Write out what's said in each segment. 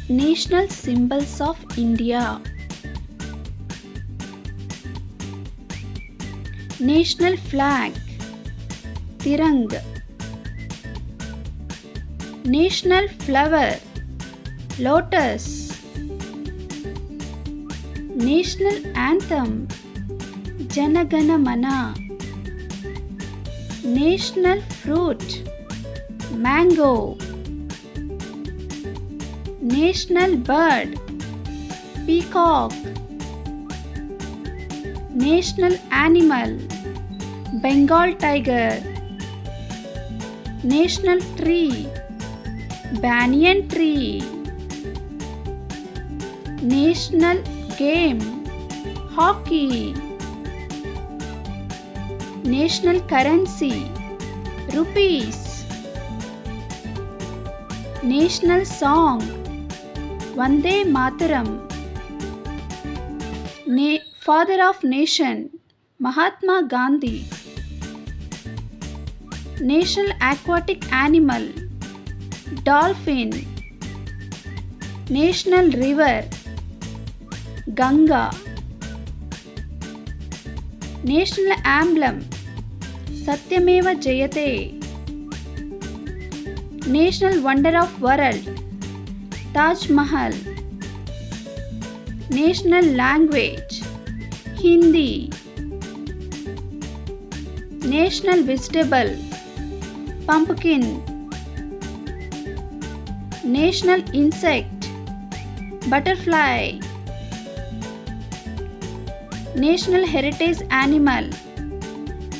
National symbols of India. National flag Tirang. National flower Lotus. National anthem Jana Gana. National fruit mango. National bird Peacock. National animal Bengal tiger. National tree Banyan tree. National game hockey. National currency rupees. National song Vande Mataram. Father of nation Mahatma Gandhi. National aquatic animal dolphin. National river Ganga. National emblem Satyameva Jayate. National wonder of world TajMahal. National language Hindi. National vegetable pumpkin. National insect butterfly. National heritage animal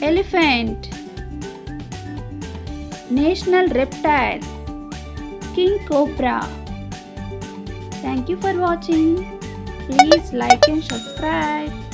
elephant. National reptile king cobra. Thank you for watching. Please like and subscribe.